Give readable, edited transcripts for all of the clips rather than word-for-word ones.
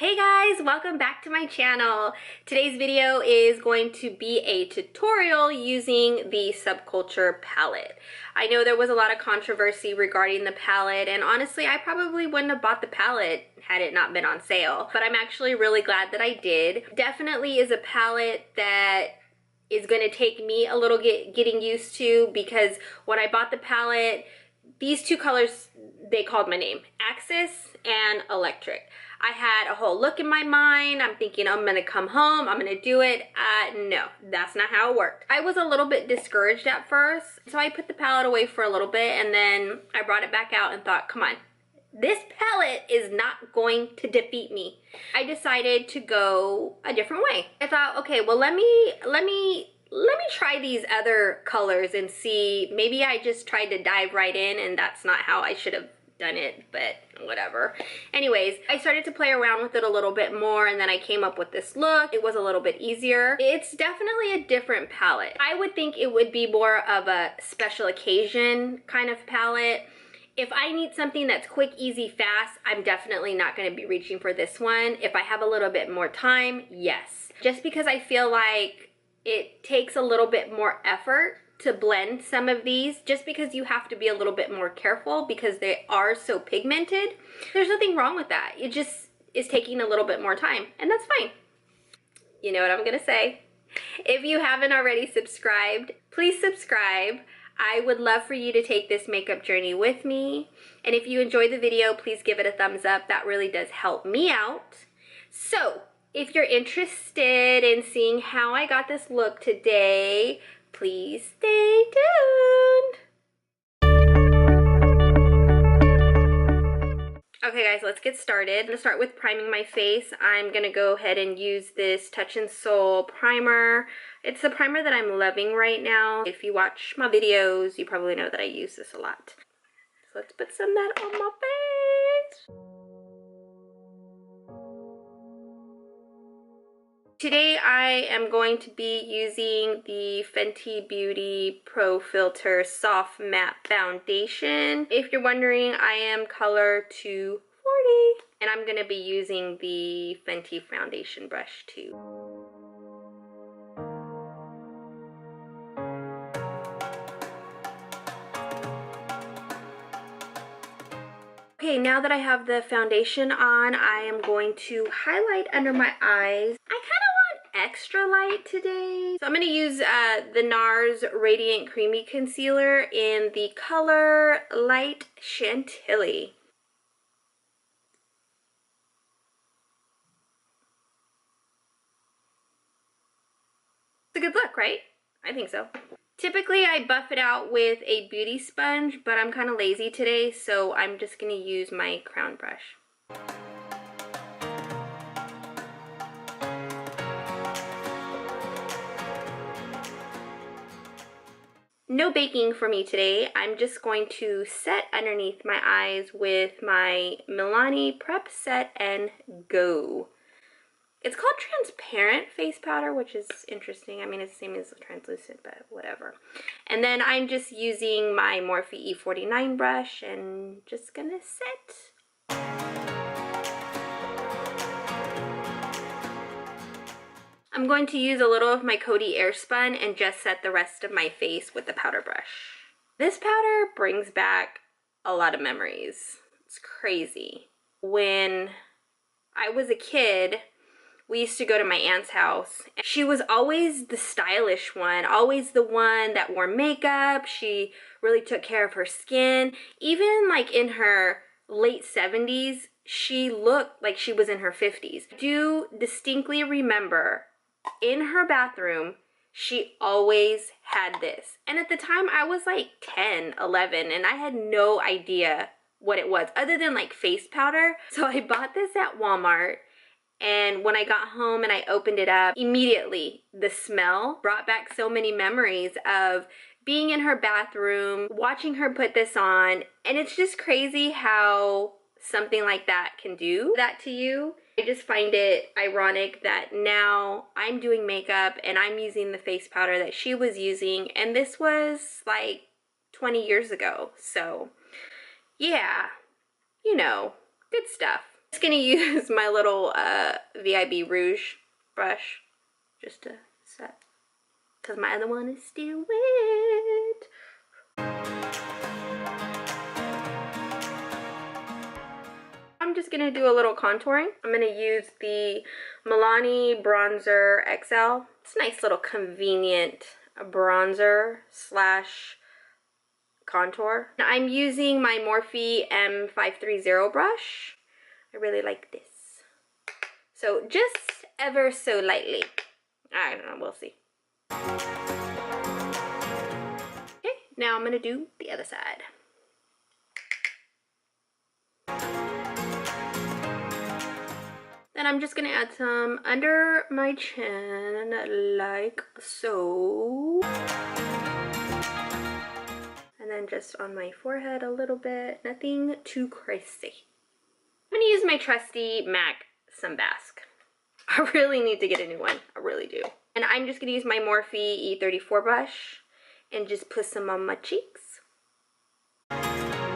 Hey guys, welcome back to my channel. Today's video is going to be a tutorial using the Subculture palette. I know there was a lot of controversy regarding the palette, and honestly I probably wouldn't have bought the palette had it not been on sale, but I'm actually really glad that I did. Definitely is a palette that is going to take me a little getting used to, because when I bought the palette, these two colors, they called my name, Axis and Electric. I had a whole look in my mind. I'm thinking I'm gonna come home, I'm gonna do it. No, that's not how it worked. I was a little bit discouraged at first, so I put the palette away for a little bit, and then I brought it back out and thought, come on, this palette is not going to defeat me. I decided to go a different way. I thought, okay, well let me try these other colors and see. Maybe I just tried to dive right in and that's not how I should have done it, but whatever. Anyways, I started to play around with it a little bit more, and then I came up with this look. It was a little bit easier. It's definitely a different palette. I would think it would be more of a special occasion kind of palette. If I need something that's quick, easy, fast, I'm definitely not going to be reaching for this one. If I have a little bit more time, yes. Just because I feel like it takes a little bit more effort to blend some of these, just because you have to be a little bit more careful because they are so pigmented. There's nothing wrong with that. It just is taking a little bit more time, and that's fine. You know what I'm gonna say? If you haven't already subscribed, please subscribe. I would love for you to take this makeup journey with me. And if you enjoyed the video, please give it a thumbs up. That really does help me out. So, if you're interested in seeing how I got this look today, please stay tuned. Okay guys, let's get started. I'm gonna start with priming my face. I'm gonna go ahead and use this Touch and Soul primer. It's the primer that I'm loving right now. If you watch my videos, you probably know that I use this a lot. So let's put some of that on my face. Today I am going to be using the Fenty Beauty Pro Filter Soft Matte Foundation. If you're wondering, I am color 240, and I'm going to be using the Fenty foundation brush too. Okay, now that I have the foundation on, I am going to highlight under my eyes. I kind of want extra light today, so I'm going to use the NARS Radiant Creamy Concealer in the color Light Chantilly. It's a good look, right? I think so. Typically, I buff it out with a beauty sponge, but I'm kind of lazy today, so I'm just going to use my crown brush. No baking for me today. I'm just going to set underneath my eyes with my Milani Prep Set and Go. It's called transparent face powder, which is interesting. I mean, it's the same as translucent, but whatever. And then I'm just using my Morphe E49 brush and just gonna set. I'm going to use a little of my Coty Airspun and just set the rest of my face with the powder brush. This powder brings back a lot of memories. It's crazy. When I was a kid, we used to go to my aunt's house. She was always the stylish one, always the one that wore makeup. She really took care of her skin. Even like in her late 70s, she looked like she was in her 50s. I do distinctly remember in her bathroom, she always had this. And at the time I was like 10, 11, and I had no idea what it was other than like face powder. So I bought this at Walmart. And when I got home and I opened it up, immediately the smell brought back so many memories of being in her bathroom, watching her put this on. And it's just crazy how something like that can do that to you. I just find it ironic that now I'm doing makeup and I'm using the face powder that she was using. And this was like 20 years ago. So yeah, you know, good stuff. Just gonna use my little VIB Rouge brush just to set, because my other one is still wet. I'm just gonna do a little contouring. I'm gonna use the Milani Bronzer XL. It's a nice little convenient bronzer slash contour. I'm using my Morphe M530 brush. I really like this. So just ever so lightly. I don't know, we'll see. Okay, now I'm gonna do the other side. Then I'm just gonna add some under my chin, like so. And then just on my forehead a little bit, nothing too crazy. I'm gonna use my trusty MAC Sunbask. I really need to get a new one, I really do. And I'm just gonna use my Morphe E34 brush and just put some on my cheeks. I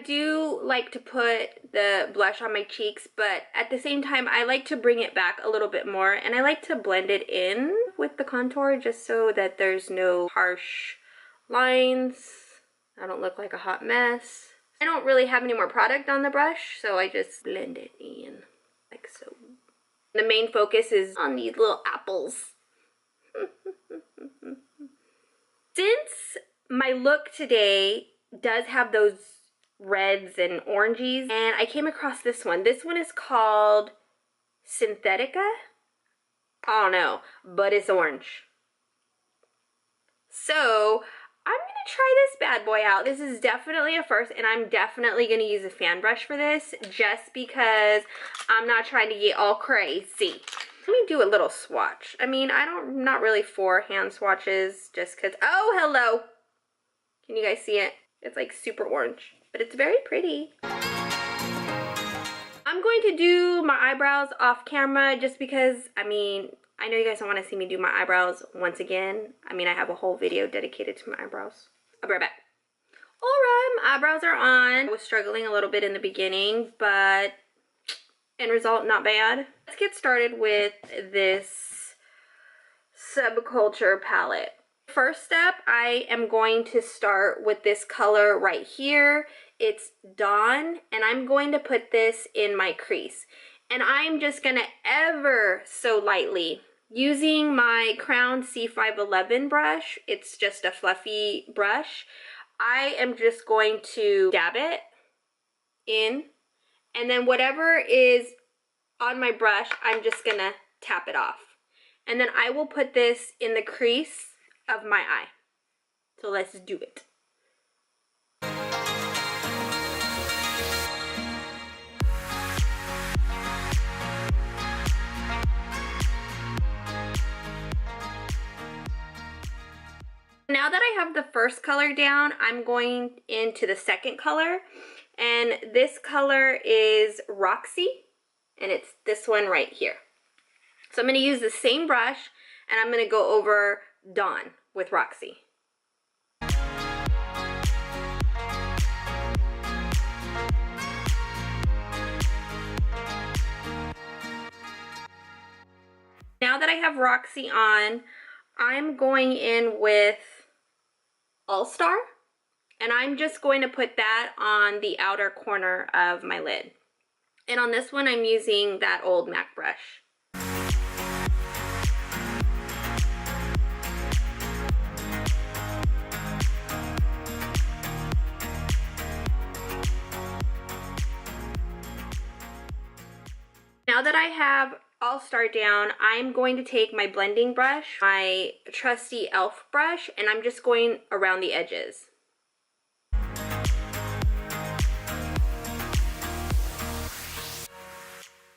do like to put the blush on my cheeks, but at the same time I like to bring it back a little bit more, and I like to blend it in with the contour just so that there's no harsh lines. I don't look like a hot mess. I don't really have any more product on the brush, so I just blend it in like so. The main focus is on these little apples. Since my look today does have those reds and oranges, and I came across this one. This one is called Synthetica. I don't know, but it's orange. So I'm gonna try this bad boy out. This is definitely a first, and I'm definitely gonna use a fan brush for this just because I'm not trying to get all crazy. Let me do a little swatch. I mean, I'm not really for hand swatches just because, oh, hello. Can you guys see it? It's like super orange, but it's very pretty. I'm going to do my eyebrows off camera just because, I mean, I know you guys don't want to see me do my eyebrows once again. I mean, I have a whole video dedicated to my eyebrows. I'll be right back. Alright, my eyebrows are on. I was struggling a little bit in the beginning, but end result, not bad. Let's get started with this Subculture palette. First step, I am going to start with this color right here. It's Dawn, and I'm going to put this in my crease. And I'm just gonna ever so lightly, using my Crown C511 brush, it's just a fluffy brush, I am just going to dab it in, and then whatever is on my brush, I'm just gonna tap it off. And then I will put this in the crease of my eye. So let's do it. Now that I have the first color down, I'm going into the second color, and this color is Roxy, and it's this one right here. So I'm going to use the same brush, and I'm going to go over Dawn with Roxy. Now that I have Roxy on, I'm going in with All Star, and I'm just going to put that on the outer corner of my lid. And on this one, I'm using that old MAC brush. Now that I have All Star down, I'm going to take my blending brush, my trusty e.l.f. brush, and I'm just going around the edges.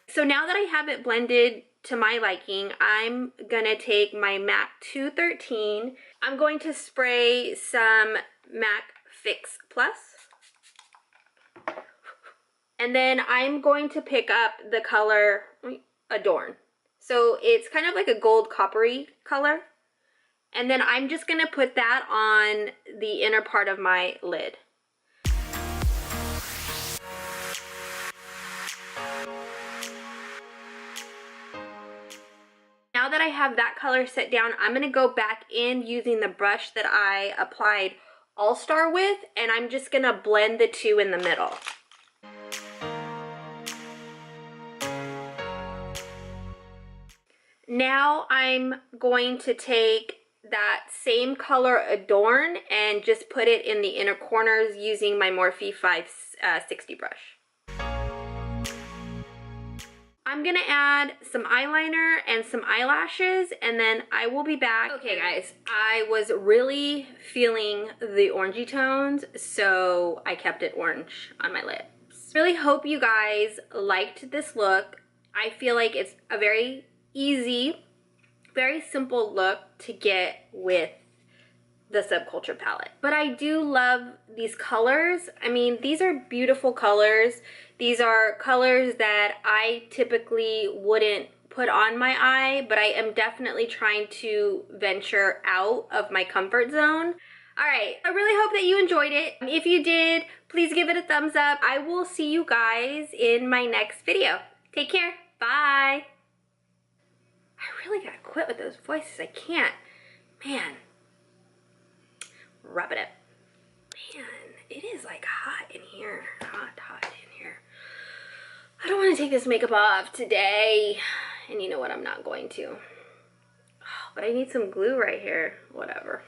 So now that I have it blended to my liking, I'm gonna take my MAC 213. I'm going to spray some MAC Fix Plus. And then I'm going to pick up the color Adorn. So it's kind of like a gold coppery color. And then I'm just going to put that on the inner part of my lid. have that color set down, I'm gonna go back in using the brush that I applied All Star with, and I'm just gonna blend the two in the middle. Now I'm going to take that same color Adorn and just put it in the inner corners using my Morphe 560 brush. I'm gonna add some eyeliner and some eyelashes, and then I will be back. Okay guys, I was really feeling the orangey tones, so I kept it orange on my lips. Really hope you guys liked this look. I feel like it's a very easy, very simple look to get with the Subculture palette. But I do love these colors. I mean, these are beautiful colors. These are colors that I typically wouldn't put on my eye, but I am definitely trying to venture out of my comfort zone. All right, I really hope that you enjoyed it. If you did, please give it a thumbs up. I will see you guys in my next video. Take care, bye. I really gotta quit with those voices, I can't. Man, rub it up. Man, it is like hot in here, hot in here. I don't wanna take this makeup off today. And you know what, I'm not going to. Oh, but I need some glue right here, whatever.